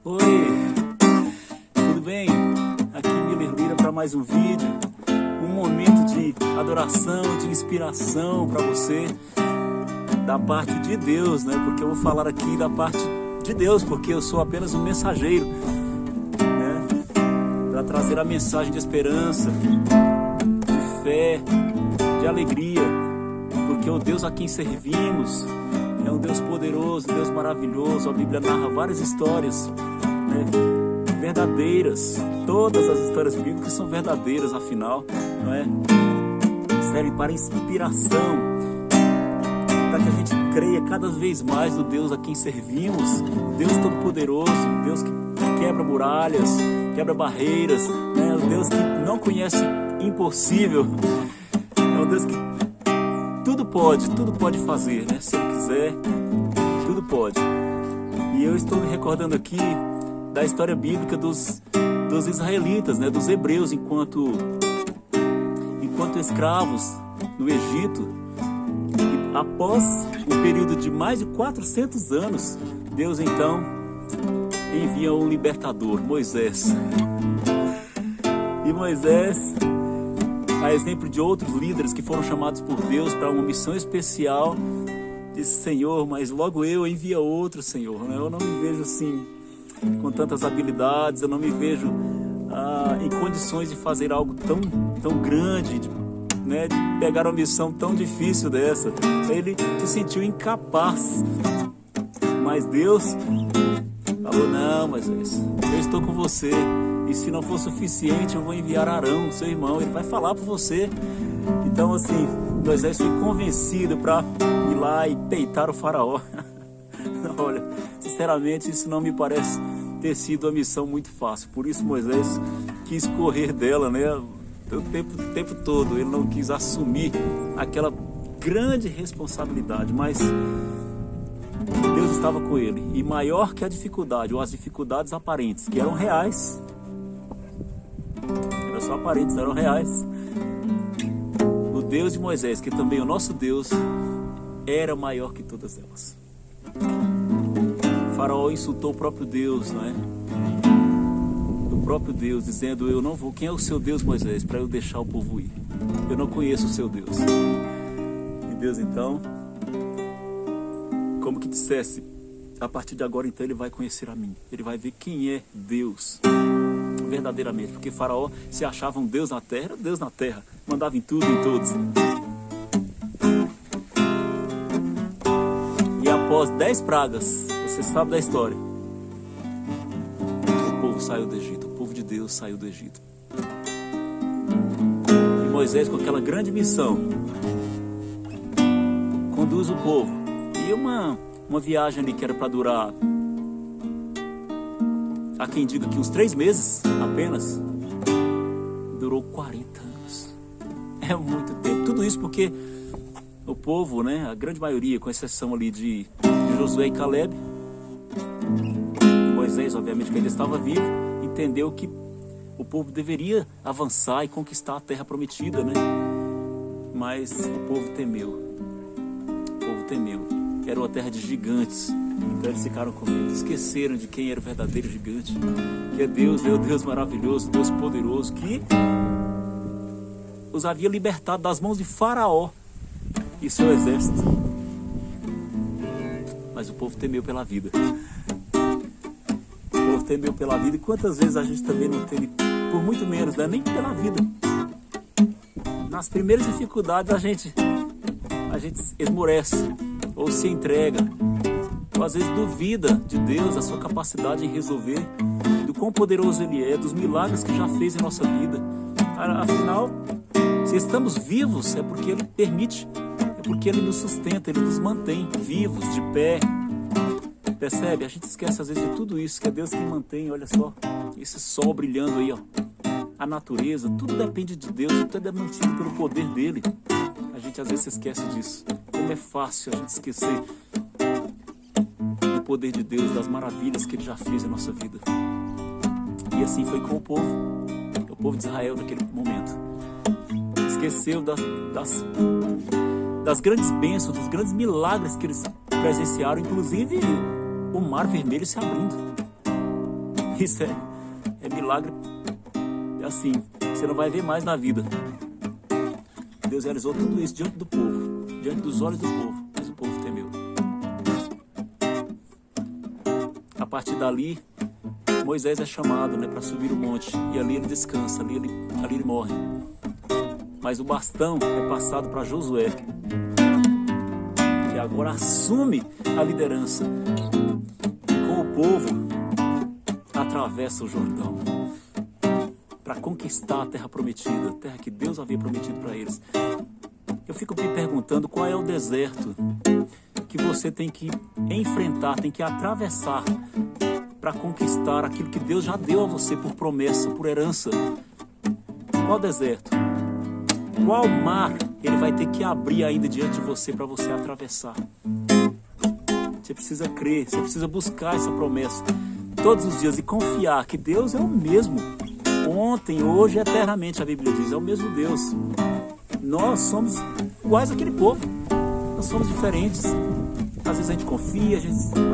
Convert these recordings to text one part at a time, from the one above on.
Oi, tudo bem? Aqui Miller Lira para mais um vídeo, um momento de adoração, de inspiração para você, da parte de Deus, né? Porque eu vou falar aqui da parte de Deus, porque eu sou apenas um mensageiro, né? Para trazer a mensagem de esperança, de fé, de alegria, porque o Deus a quem servimos é um Deus poderoso, um Deus maravilhoso. A Bíblia narra várias histórias, né, verdadeiras. Todas as histórias bíblicas são verdadeiras, afinal, não é? Servem para inspiração, para que a gente creia cada vez mais no Deus a quem servimos, Deus Todo-Poderoso, Deus que quebra muralhas, quebra barreiras, né? O Deus que não conhece impossível, é um Deus que tudo pode fazer, né? Se Ele quiser, tudo pode. E eu estou me recordando aqui da história bíblica dos israelitas, né? Dos hebreus, enquanto escravos no Egito. E após um período de mais de 400 anos, Deus então envia um libertador, Moisés. E Moisés, a exemplo de outros líderes que foram chamados por Deus para uma missão especial, disse: Senhor, mas logo eu envia outro, Senhor, né? Eu não me vejo assim, com tantas habilidades, eu não me vejo em condições de fazer algo tão grande, né? De pegar uma missão tão difícil dessa. Ele se sentiu incapaz, mas Deus falou: não, Moisés, eu estou com você. E se não for suficiente, eu vou enviar Arão, seu irmão, ele vai falar por você. Então, assim, Moisés foi convencido para ir lá e peitar o faraó. Olha, sinceramente, isso não me parece ter sido uma missão muito fácil. Por isso Moisés quis correr dela, né? O tempo todo. Ele não quis assumir aquela grande responsabilidade, mas Deus estava com ele. E maior que a dificuldade, ou as dificuldades aparentes, que eram reais, eram só aparentes, eram reais, o Deus de Moisés, que também é o nosso Deus, era maior que todas elas. O faraó insultou o próprio Deus, não é? O próprio Deus, dizendo: eu não vou. Quem é o seu Deus, Moisés, para eu deixar o povo ir? Eu não conheço o seu Deus. E Deus então, como que dissesse: a partir de agora então ele vai conhecer a mim, ele vai ver quem é Deus verdadeiramente, porque Faraó se achava um Deus na terra, era Deus na terra, mandava em tudo e em todos. E após 10 pragas, você sabe da história, o povo saiu do Egito, o povo de Deus saiu do Egito. E Moisés, com aquela grande missão, conduz o povo. E uma viagem ali que era para durar, há quem diga que uns 3 meses apenas, durou 40 anos. É muito tempo. Tudo isso porque o povo, né, a grande maioria, com exceção ali de Josué e Caleb, Moisés, obviamente, que ainda estava vivo, entendeu que o povo deveria avançar e conquistar a terra prometida, né? Mas o povo temeu. O povo temeu. Era uma terra de gigantes. Então eles ficaram com medo, esqueceram de quem era o verdadeiro gigante, que é Deus, é o Deus maravilhoso, Deus poderoso, que os havia libertado das mãos de Faraó e seu exército. Mas o povo temeu pela vida. O povo temeu pela vida. E quantas vezes a gente também não teme, por muito menos, né? Nem pela vida. Nas primeiras dificuldades a gente esmorece ou se entrega, ou às vezes duvida de Deus, da sua capacidade em resolver, do quão poderoso Ele é, dos milagres que já fez em nossa vida. Afinal, se estamos vivos, é porque Ele permite, é porque Ele nos sustenta, Ele nos mantém vivos, de pé. Percebe? A gente esquece às vezes de tudo isso, que é Deus quem mantém. Olha só, esse sol brilhando aí, ó. A natureza, tudo depende de Deus, tudo é mantido pelo poder dEle. A gente às vezes se esquece disso. Como é fácil a gente esquecer do poder de Deus, das maravilhas que Ele já fez em nossa vida. E assim foi com o povo de Israel naquele momento. Esqueceu das grandes bênçãos, dos grandes milagres que eles presenciaram, inclusive o mar vermelho se abrindo. Isso é milagre, assim, você não vai ver mais na vida. Deus realizou tudo isso diante do povo, diante dos olhos do povo, mas o povo temeu. A partir dali, Moisés é chamado, né, para subir o monte, e ali ele descansa, ali ele morre. Mas o bastão é passado para Josué, que agora assume a liderança. E com o povo, atravessa o Jordão para conquistar a terra prometida, a terra que Deus havia prometido para eles. Eu fico me perguntando qual é o deserto que você tem que enfrentar, tem que atravessar para conquistar aquilo que Deus já deu a você por promessa, por herança. Qual deserto? Qual mar ele vai ter que abrir ainda diante de você para você atravessar? Você precisa crer, você precisa buscar essa promessa todos os dias e confiar que Deus é o mesmo. Ontem, hoje e eternamente, a Bíblia diz, é o mesmo Deus. Nós somos iguais àquele povo. Nós somos diferentes. Às vezes a gente confia,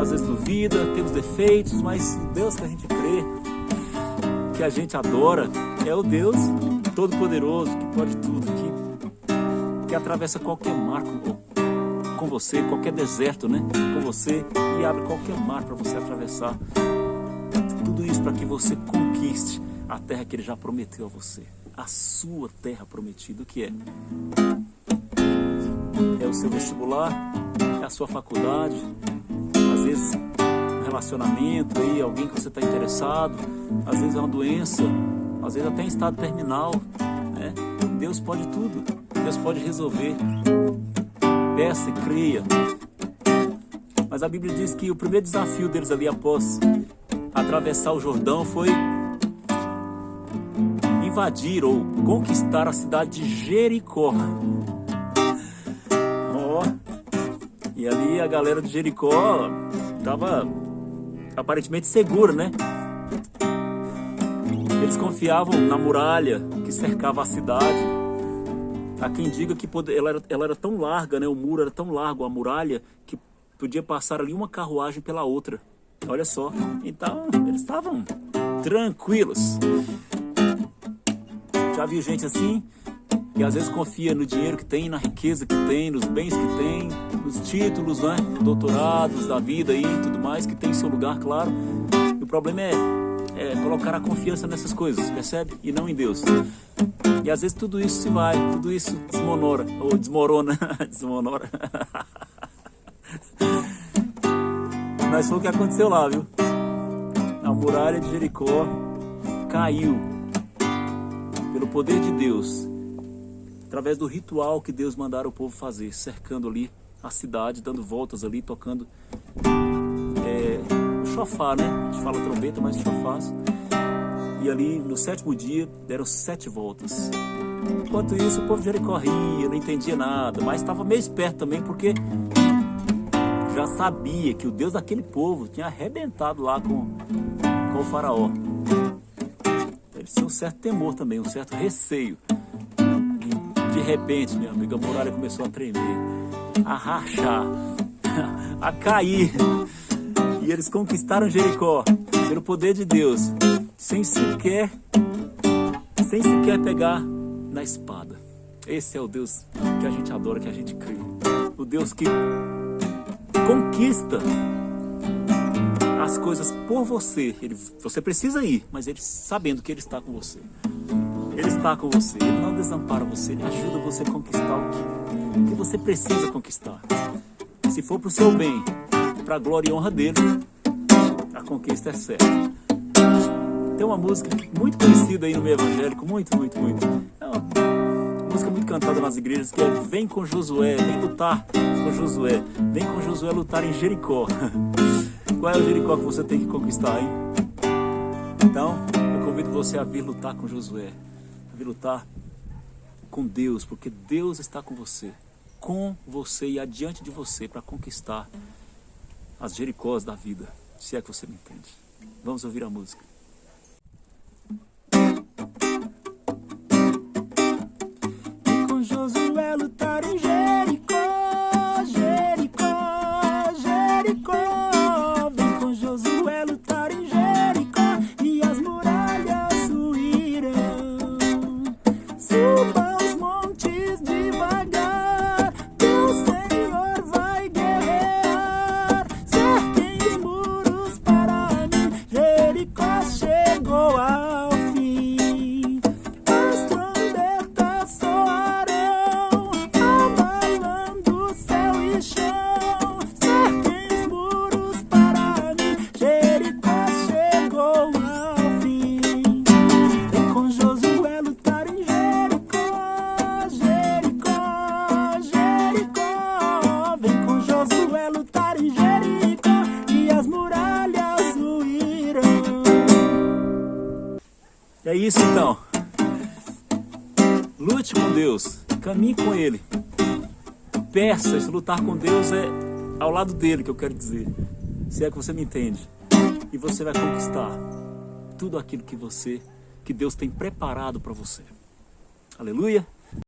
às vezes duvida, temos defeitos, mas o Deus que a gente crê, que a gente adora, é o Deus Todo-Poderoso, que pode tudo, que atravessa qualquer mar com você, qualquer deserto, né? Com você, e abre qualquer mar para você atravessar. Tudo isso para que você conquiste a terra que Ele já prometeu a você. A sua terra prometida, o que é? É o seu vestibular, é a sua faculdade, às vezes um relacionamento aí, alguém que você está interessado, às vezes é uma doença, às vezes até em estado terminal, né? Deus pode tudo, Deus pode resolver. Peça e creia. Mas a Bíblia diz que o primeiro desafio deles ali após atravessar o Jordão foi invadir ou conquistar a cidade de Jericó. E ali a galera de Jericó estava aparentemente segura, né? Eles confiavam na muralha que cercava a cidade. Há quem diga que ela era tão larga, né? O muro era tão largo, a muralha, que podia passar ali uma carruagem pela outra. Olha só. Então, eles estavam tranquilos. Já vi gente assim, que às vezes confia no dinheiro que tem, na riqueza que tem, nos bens que tem, nos títulos, né? Doutorados da vida e tudo mais, que tem seu lugar, claro. E o problema é colocar a confiança nessas coisas, percebe? E não em Deus. E às vezes tudo isso se vai, tudo isso desmonora, ou desmorona, desmonora. Mas foi o que aconteceu lá, viu? A muralha de Jericó caiu pelo poder de Deus, através do ritual que Deus mandara o povo fazer, cercando ali a cidade, dando voltas ali, tocando o shofar, né? A gente fala trombeta, mas chofás. E ali no 7º dia deram 7 voltas. Enquanto isso o povo de Jericó ria, não entendia nada, mas estava meio esperto também, porque já sabia que o Deus daquele povo tinha arrebentado lá com o faraó. Eles tinham um certo temor também, um certo receio. E de repente, meu amigo, a muralha começou a tremer, a rachar, a cair. E eles conquistaram Jericó pelo poder de Deus, sem sequer pegar na espada. Esse é o Deus que a gente adora, que a gente crê. O Deus que conquista as coisas por você. Você precisa ir, mas Ele sabendo que Ele está com você. Ele está com você, Ele não desampara você, Ele ajuda você a conquistar o que você precisa conquistar. Se for para o seu bem, para a glória e honra dele, a conquista é certa. Tem uma música muito conhecida aí no meio evangélico, muito. É uma música muito cantada nas igrejas, que é Vem com Josué, vem lutar com Josué, vem com Josué lutar em Jericó. Qual é o Jericó que você tem que conquistar, hein? Então, eu convido você a vir lutar com Josué, a vir lutar com Deus, porque Deus está com você e adiante de você para conquistar as Jericós da vida, se é que você me entende. Vamos ouvir a música. E com Josué lutar em Jericó, Jericó, Jericó. Vem com Josué lutar em Jericó, É isso então. Lute com Deus, caminhe com Ele. Peça, se lutar com Deus é ao lado dele que eu quero dizer. Se é que você me entende. E você vai conquistar tudo aquilo que Deus tem preparado para você. Aleluia.